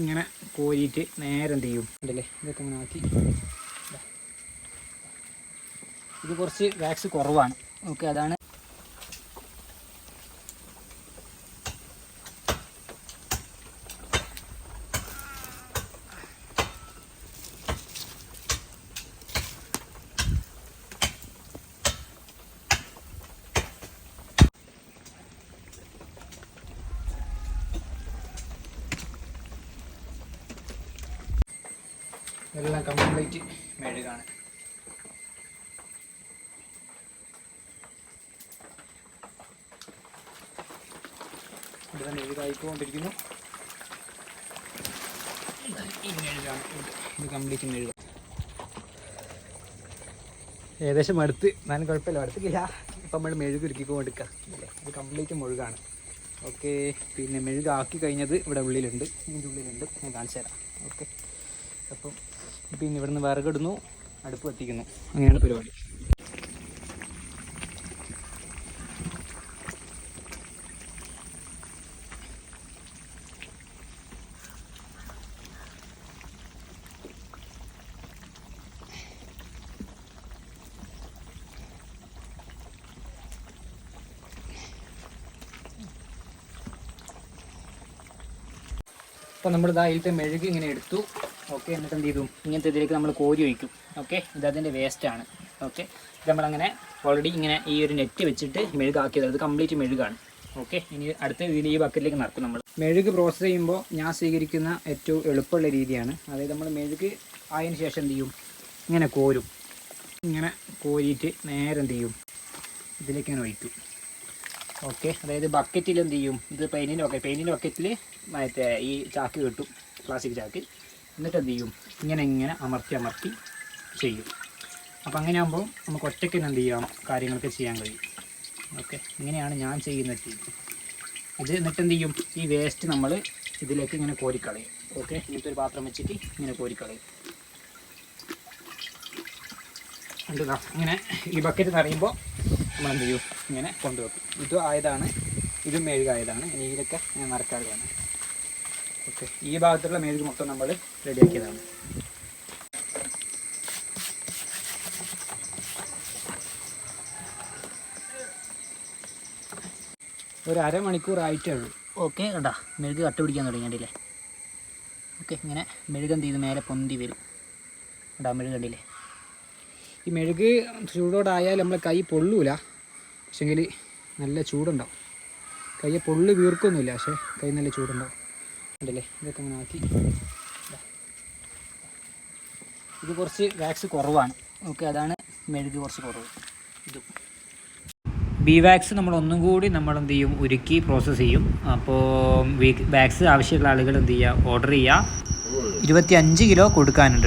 ഇങ്ങനെ കോരിയിട്ട് നേരെ എന്ത് ചെയ്യും ഉണ്ടല്ലേ, ഇതൊക്കെ ഇങ്ങനെ ആക്കി. ഇത് കുറച്ച് വാക്സ് കുറവാണ്. ഓക്കെ, അതാണ്. എല്ലാം കംപ്ലീറ്റ് മെഴുകാണ്. ഇവിടെ മെഴുകായിക്കൊണ്ടിരിക്കുന്നു. ഈ മെഴുകാണ്, ഇത് കംപ്ലീറ്റ് മെഴുക. ഏകദേശം അടുത്ത്, ഞാൻ കുഴപ്പമില്ല, അടുത്തില്ല. ഇപ്പം നമ്മൾ മെഴുക് ഉരുക്കിക്കൊണ്ടിരിക്കുക അല്ലേ. ഇത് കംപ്ലീറ്റ് മെഴുകാണ്. ഓക്കെ, പിന്നെ മെഴുകാക്കി കഴിഞ്ഞത് ഇവിടെ ഉള്ളിലുണ്ട്, ഇതിൻ്റെ ഉള്ളിലുണ്ട്, ഞാൻ കാണിച്ചു തരാം. ഓക്കെ, അപ്പം പിന്നെ ഇവിടുന്ന് വിറകിടുന്നു, അടുപ്പ് കത്തിക്കുന്നു, അങ്ങനെയാണ് പരിപാടി. അപ്പോൾ നമ്മൾ അതിലത്തെ മെഴുക് ഇങ്ങനെ എടുത്തു. ഓക്കെ, എന്നിട്ട് എന്ത് ചെയ്തു, ഇങ്ങനത്തെ ഇതിലേക്ക് നമ്മൾ കോരി ഒഴിക്കും. ഓക്കെ, ഇതതിൻ്റെ വേസ്റ്റാണ്. ഓക്കെ, ഇത് നമ്മളങ്ങനെ ഓൾറെഡി ഇങ്ങനെ ഈ ഒരു നെറ്റ് വെച്ചിട്ട് മെഴുകാക്കിയത്, അത് കംപ്ലീറ്റ് മെഴുകാണ്. ഓക്കെ, ഇനി അടുത്ത ഇതിൽ ഈ ബക്കറ്റിലേക്ക് നടക്കും. നമ്മൾ മെഴുക് പ്രോസസ്സ് ചെയ്യുമ്പോൾ ഞാൻ സ്വീകരിക്കുന്ന ഏറ്റവും എളുപ്പമുള്ള രീതിയാണ്. അതായത് നമ്മൾ മെഴുക് ആയതിനു ശേഷം എന്ത് ചെയ്യും, ഇങ്ങനെ കോരും. ഇങ്ങനെ കോരിയിട്ട് നേരെ എന്ത് ചെയ്യും, ഇതിലേക്ക് ഇങ്ങനെ ഒഴിക്കും. ഓക്കെ, അതായത് ബക്കറ്റിൽ എന്ത് ചെയ്യും, ഇത് പെയിൻറ്റിൻ്റെ ബക്കറ്റിൽ മറ്റേ ഈ ചാക്ക് കിട്ടും, പ്ലാസ്റ്റിക് ചാക്ക്. എന്നിട്ട് എന്ത് ചെയ്യും, ഇങ്ങനെ അമർത്തി ചെയ്യും. അപ്പോൾ അങ്ങനെ ആകുമ്പോൾ നമുക്ക് ഒറ്റയ്ക്ക് എന്ത് ചെയ്യാം, കാര്യങ്ങളൊക്കെ ചെയ്യാൻ കഴിയും. ഓക്കെ, ഇങ്ങനെയാണ് ഞാൻ ചെയ്യുന്ന രീതി. ഇത് എന്നിട്ട് എന്ത് ചെയ്യും, ഈ വേസ്റ്റ് നമ്മൾ ഇതിലേക്ക് ഇങ്ങനെ കോരിക്കളയും. ഓക്കെ, ഇങ്ങനത്തെ ഒരു പാത്രം വെച്ചിട്ട് ഇങ്ങനെ കോരിക്കളയും. എന്താ ഇങ്ങനെ ഈ ബക്കറ്റ് നിറയുമ്പോൾ നമ്മൾ എന്ത് ചെയ്യും, ഇങ്ങനെ കൊണ്ടുവെക്കും. ഇതും ആയതാണ്, ഇതും മെഴുകായതാണ്. ഇനി ഇതിലൊക്കെ ഞാൻ നിറക്കാതെയാണ്. ഓക്കെ, ഈ ഭാഗത്തുള്ള മെഴുക് മൊത്തം നമ്മൾ റെഡിയാക്കിയതാണ്. ഒരു അരമണിക്കൂറായിട്ടേ ഉള്ളൂ. ഓക്കെ, കേട്ടോ, മെഴുക് കട്ട പിടിക്കാൻ തുടങ്ങിയിട്ടില്ലേ. ഓക്കെ, ഇങ്ങനെ മെഴുക് എന്ത് ചെയ്ത് മേലെ പൊന്തി വരും. കേട്ടോ, മെഴുക് കണ്ടില്ലേ. ഈ മെഴുക് ചൂടോടായാൽ നമ്മൾ കൈ പൊള്ളൂല, പക്ഷെങ്കിൽ നല്ല ചൂടുണ്ടാവും. കൈ പൊള്ളി വീർക്കൊന്നുമില്ല, പക്ഷേ കൈ നല്ല ചൂടുണ്ടാവും. ഉണ്ടല്ലേ, ഇതൊക്കെ അങ്ങനെ ആക്കി. ഇത് കുറച്ച് വാക്സ് കുറവാണ്. ഓക്കെ, അതാണ് മെഴുക് കുറച്ച് കുറവ്. ഇത് ബി വാക്സ് നമ്മൾ ഒന്നും കൂടി നമ്മൾ എന്ത് ചെയ്യും, ഉരുക്കി പ്രോസസ്സ് ചെയ്യും. അപ്പോൾ വാക്സ് ആവശ്യമുള്ള ആളുകൾ എന്ത് ചെയ്യുക, ഓർഡർ ചെയ്യുക. 25 കിലോ കൊടുക്കാനുണ്ട്.